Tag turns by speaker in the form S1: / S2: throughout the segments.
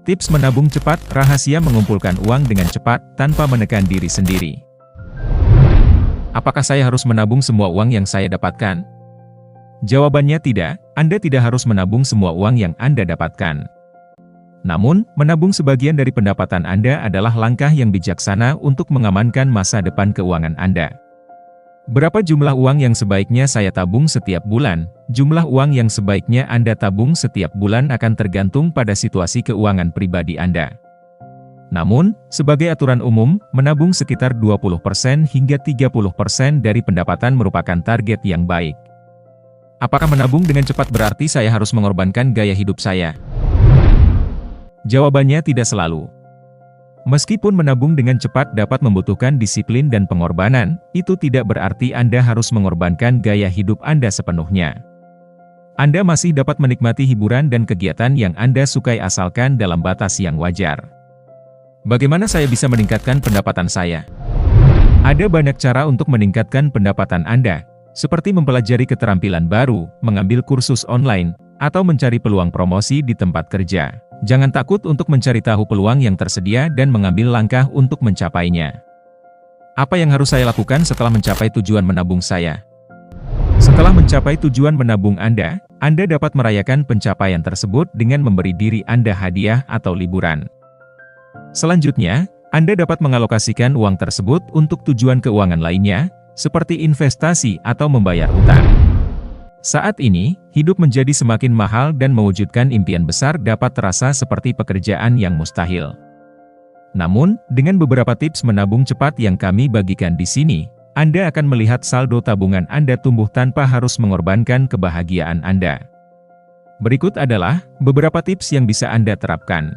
S1: Tips menabung cepat, rahasia mengumpulkan uang dengan cepat tanpa menekan diri sendiri. Apakah saya harus menabung semua uang yang saya dapatkan? Jawabannya tidak, Anda tidak harus menabung semua uang yang Anda dapatkan. Namun, menabung sebagian dari pendapatan Anda adalah langkah yang bijaksana untuk mengamankan masa depan keuangan Anda. Berapa jumlah uang yang sebaiknya saya tabung setiap bulan? Jumlah uang yang sebaiknya Anda tabung setiap bulan akan tergantung pada situasi keuangan pribadi Anda. Namun, sebagai aturan umum, menabung sekitar 20% hingga 30% dari pendapatan merupakan target yang baik. Apakah menabung dengan cepat berarti saya harus mengorbankan gaya hidup saya? Jawabannya tidak selalu. Meskipun menabung dengan cepat dapat membutuhkan disiplin dan pengorbanan, itu tidak berarti Anda harus mengorbankan gaya hidup Anda sepenuhnya. Anda masih dapat menikmati hiburan dan kegiatan yang Anda sukai asalkan dalam batas yang wajar. Bagaimana saya bisa meningkatkan pendapatan saya? Ada banyak cara untuk meningkatkan pendapatan Anda, seperti mempelajari keterampilan baru, mengambil kursus online, atau mencari peluang promosi di tempat kerja. Jangan takut untuk mencari tahu peluang yang tersedia dan mengambil langkah untuk mencapainya. Apa yang harus saya lakukan setelah mencapai tujuan menabung saya? Setelah mencapai tujuan menabung Anda dapat merayakan pencapaian tersebut dengan memberi diri Anda hadiah atau liburan. Selanjutnya, Anda dapat mengalokasikan uang tersebut untuk tujuan keuangan lainnya, seperti investasi atau membayar utang. Saat ini, hidup menjadi semakin mahal dan mewujudkan impian besar dapat terasa seperti pekerjaan yang mustahil. Namun, dengan beberapa tips menabung cepat yang kami bagikan di sini, Anda akan melihat saldo tabungan Anda tumbuh tanpa harus mengorbankan kebahagiaan Anda. Berikut adalah beberapa tips yang bisa Anda terapkan.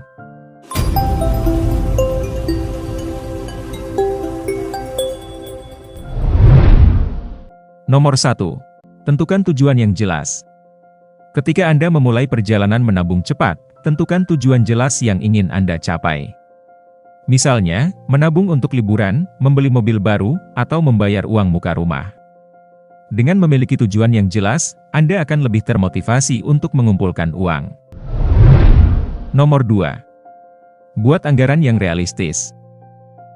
S1: Nomor 1. Tentukan tujuan yang jelas. Ketika Anda memulai perjalanan menabung cepat, tentukan tujuan jelas yang ingin Anda capai. Misalnya, menabung untuk liburan, membeli mobil baru, atau membayar uang muka rumah. Dengan memiliki tujuan yang jelas, Anda akan lebih termotivasi untuk mengumpulkan uang. Nomor 2. Buat anggaran yang realistis.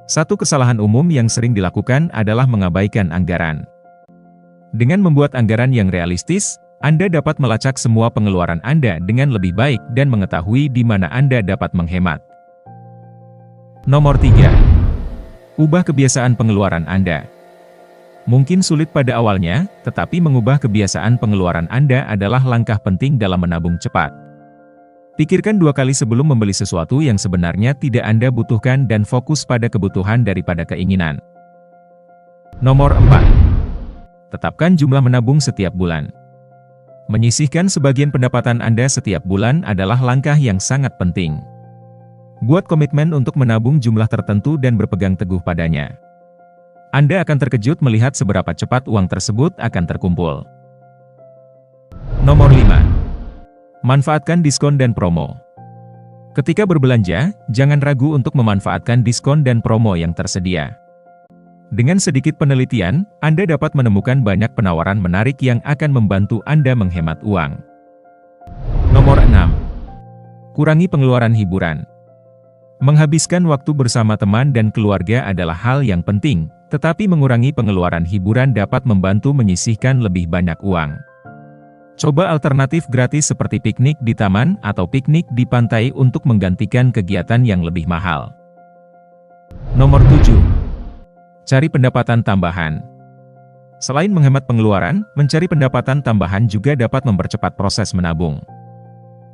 S1: Satu kesalahan umum yang sering dilakukan adalah mengabaikan anggaran. Dengan membuat anggaran yang realistis, Anda dapat melacak semua pengeluaran Anda dengan lebih baik dan mengetahui di mana Anda dapat menghemat. Nomor 3. Ubah kebiasaan pengeluaran Anda. Mungkin sulit pada awalnya, tetapi mengubah kebiasaan pengeluaran Anda adalah langkah penting dalam menabung cepat. Pikirkan 2 kali sebelum membeli sesuatu yang sebenarnya tidak Anda butuhkan dan fokus pada kebutuhan daripada keinginan. Nomor 4. Tetapkan jumlah menabung setiap bulan. Menyisihkan sebagian pendapatan Anda setiap bulan adalah langkah yang sangat penting. Buat komitmen untuk menabung jumlah tertentu dan berpegang teguh padanya. Anda akan terkejut melihat seberapa cepat uang tersebut akan terkumpul. Nomor 5. Manfaatkan diskon dan promo. Ketika berbelanja, jangan ragu untuk memanfaatkan diskon dan promo yang tersedia. Dengan sedikit penelitian, Anda dapat menemukan banyak penawaran menarik yang akan membantu Anda menghemat uang. Nomor 6. Kurangi pengeluaran hiburan. Menghabiskan waktu bersama teman dan keluarga adalah hal yang penting, tetapi mengurangi pengeluaran hiburan dapat membantu menyisihkan lebih banyak uang. Coba alternatif gratis seperti piknik di taman atau piknik di pantai untuk menggantikan kegiatan yang lebih mahal. Nomor 7. Cari pendapatan tambahan. Selain menghemat pengeluaran, mencari pendapatan tambahan juga dapat mempercepat proses menabung.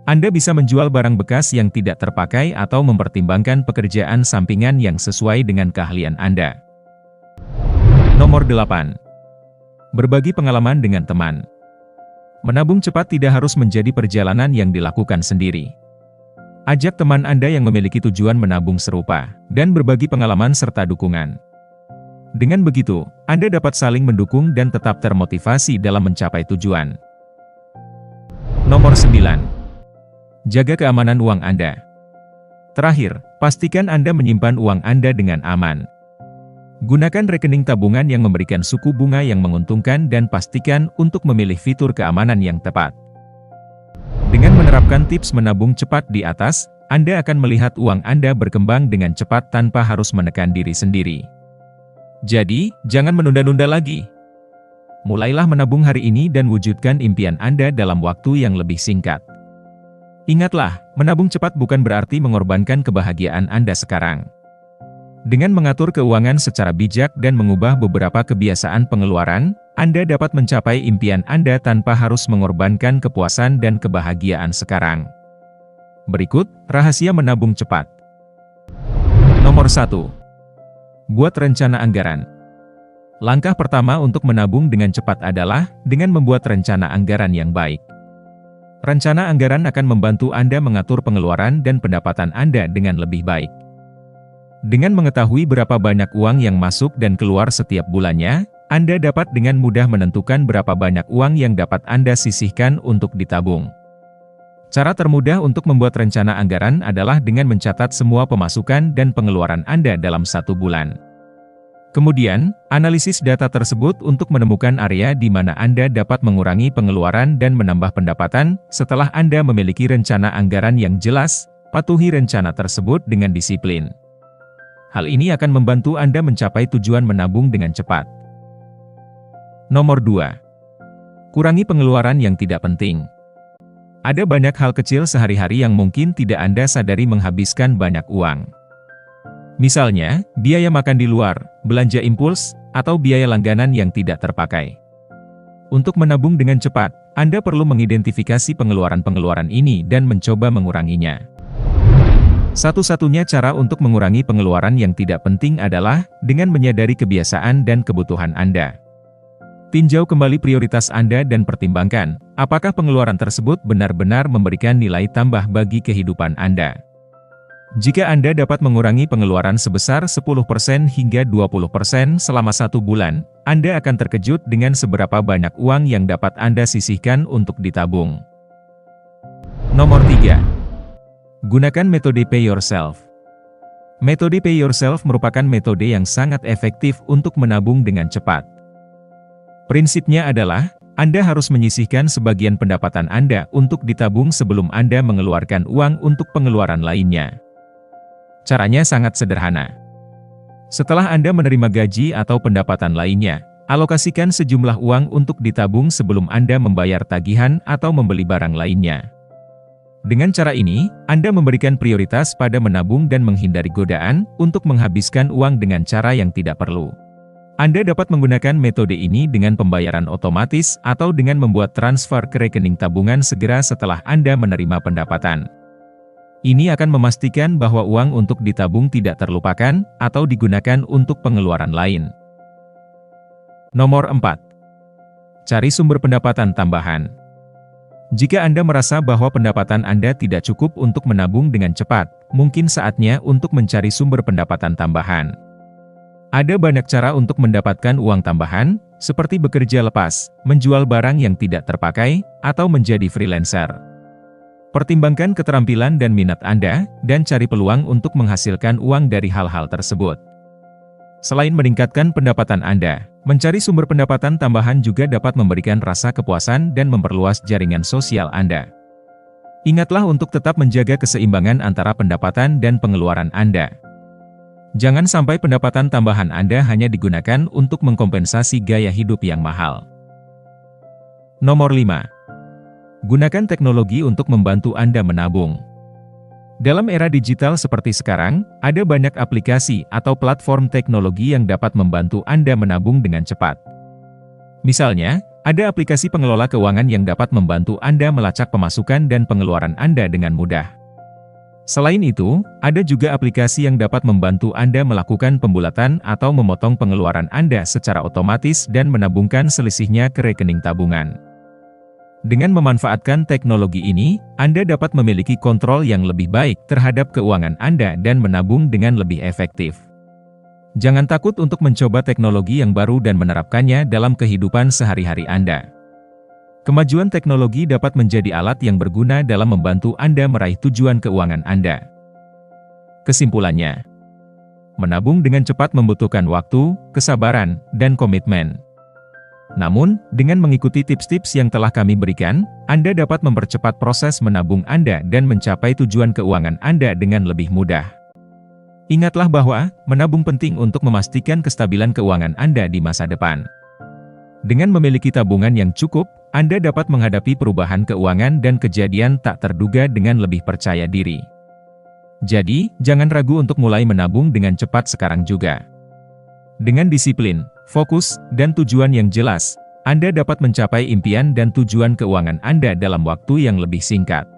S1: Anda bisa menjual barang bekas yang tidak terpakai atau mempertimbangkan pekerjaan sampingan yang sesuai dengan keahlian Anda. Nomor 8. Berbagi pengalaman dengan teman. Menabung cepat tidak harus menjadi perjalanan yang dilakukan sendiri. Ajak teman Anda yang memiliki tujuan menabung serupa, dan berbagi pengalaman serta dukungan. Dengan begitu, Anda dapat saling mendukung dan tetap termotivasi dalam mencapai tujuan. Nomor 9. Jaga keamanan uang Anda. Terakhir, pastikan Anda menyimpan uang Anda dengan aman. Gunakan rekening tabungan yang memberikan suku bunga yang menguntungkan dan pastikan untuk memilih fitur keamanan yang tepat. Dengan menerapkan tips menabung cepat di atas, Anda akan melihat uang Anda berkembang dengan cepat tanpa harus menekan diri sendiri. Jadi, jangan menunda-nunda lagi. Mulailah menabung hari ini dan wujudkan impian Anda dalam waktu yang lebih singkat. Ingatlah, menabung cepat bukan berarti mengorbankan kebahagiaan Anda sekarang. Dengan mengatur keuangan secara bijak dan mengubah beberapa kebiasaan pengeluaran, Anda dapat mencapai impian Anda tanpa harus mengorbankan kepuasan dan kebahagiaan sekarang. Berikut, rahasia menabung cepat. Nomor 1. Buat rencana anggaran. Langkah pertama untuk menabung dengan cepat adalah dengan membuat rencana anggaran yang baik. Rencana anggaran akan membantu Anda mengatur pengeluaran dan pendapatan Anda dengan lebih baik. Dengan mengetahui berapa banyak uang yang masuk dan keluar setiap bulannya, Anda dapat dengan mudah menentukan berapa banyak uang yang dapat Anda sisihkan untuk ditabung. Cara termudah untuk membuat rencana anggaran adalah dengan mencatat semua pemasukan dan pengeluaran Anda dalam satu bulan. Kemudian, analisis data tersebut untuk menemukan area di mana Anda dapat mengurangi pengeluaran dan menambah pendapatan. Setelah Anda memiliki rencana anggaran yang jelas, patuhi rencana tersebut dengan disiplin. Hal ini akan membantu Anda mencapai tujuan menabung dengan cepat. Nomor 2. Kurangi pengeluaran yang tidak penting. Ada banyak hal kecil sehari-hari yang mungkin tidak Anda sadari menghabiskan banyak uang. Misalnya, biaya makan di luar, belanja impuls, atau biaya langganan yang tidak terpakai. Untuk menabung dengan cepat, Anda perlu mengidentifikasi pengeluaran-pengeluaran ini dan mencoba menguranginya. Satu-satunya cara untuk mengurangi pengeluaran yang tidak penting adalah dengan menyadari kebiasaan dan kebutuhan Anda. Tinjau kembali prioritas Anda dan pertimbangkan, apakah pengeluaran tersebut benar-benar memberikan nilai tambah bagi kehidupan Anda. Jika Anda dapat mengurangi pengeluaran sebesar 10% hingga 20% selama 1 bulan, Anda akan terkejut dengan seberapa banyak uang yang dapat Anda sisihkan untuk ditabung. Nomor 3. Gunakan metode Pay Yourself. Metode Pay Yourself merupakan metode yang sangat efektif untuk menabung dengan cepat. Prinsipnya adalah, Anda harus menyisihkan sebagian pendapatan Anda untuk ditabung sebelum Anda mengeluarkan uang untuk pengeluaran lainnya. Caranya sangat sederhana. Setelah Anda menerima gaji atau pendapatan lainnya, alokasikan sejumlah uang untuk ditabung sebelum Anda membayar tagihan atau membeli barang lainnya. Dengan cara ini, Anda memberikan prioritas pada menabung dan menghindari godaan untuk menghabiskan uang dengan cara yang tidak perlu. Anda dapat menggunakan metode ini dengan pembayaran otomatis atau dengan membuat transfer ke rekening tabungan segera setelah Anda menerima pendapatan. Ini akan memastikan bahwa uang untuk ditabung tidak terlupakan atau digunakan untuk pengeluaran lain. Nomor 4. Cari sumber pendapatan tambahan. Jika Anda merasa bahwa pendapatan Anda tidak cukup untuk menabung dengan cepat, mungkin saatnya untuk mencari sumber pendapatan tambahan. Ada banyak cara untuk mendapatkan uang tambahan, seperti bekerja lepas, menjual barang yang tidak terpakai, atau menjadi freelancer. Pertimbangkan keterampilan dan minat Anda, dan cari peluang untuk menghasilkan uang dari hal-hal tersebut. Selain meningkatkan pendapatan Anda, mencari sumber pendapatan tambahan juga dapat memberikan rasa kepuasan dan memperluas jaringan sosial Anda. Ingatlah untuk tetap menjaga keseimbangan antara pendapatan dan pengeluaran Anda. Jangan sampai pendapatan tambahan Anda hanya digunakan untuk mengkompensasi gaya hidup yang mahal. Nomor 5. Gunakan teknologi untuk membantu Anda menabung. Dalam era digital seperti sekarang, ada banyak aplikasi atau platform teknologi yang dapat membantu Anda menabung dengan cepat. Misalnya, ada aplikasi pengelola keuangan yang dapat membantu Anda melacak pemasukan dan pengeluaran Anda dengan mudah. Selain itu, ada juga aplikasi yang dapat membantu Anda melakukan pembulatan atau memotong pengeluaran Anda secara otomatis dan menabungkan selisihnya ke rekening tabungan. Dengan memanfaatkan teknologi ini, Anda dapat memiliki kontrol yang lebih baik terhadap keuangan Anda dan menabung dengan lebih efektif. Jangan takut untuk mencoba teknologi yang baru dan menerapkannya dalam kehidupan sehari-hari Anda. Kemajuan teknologi dapat menjadi alat yang berguna dalam membantu Anda meraih tujuan keuangan Anda. Kesimpulannya, menabung dengan cepat membutuhkan waktu, kesabaran, dan komitmen. Namun, dengan mengikuti tips-tips yang telah kami berikan, Anda dapat mempercepat proses menabung Anda dan mencapai tujuan keuangan Anda dengan lebih mudah. Ingatlah bahwa, menabung penting untuk memastikan kestabilan keuangan Anda di masa depan. Dengan memiliki tabungan yang cukup, Anda dapat menghadapi perubahan keuangan dan kejadian tak terduga dengan lebih percaya diri. Jadi, jangan ragu untuk mulai menabung dengan cepat sekarang juga. Dengan disiplin, fokus, dan tujuan yang jelas, Anda dapat mencapai impian dan tujuan keuangan Anda dalam waktu yang lebih singkat.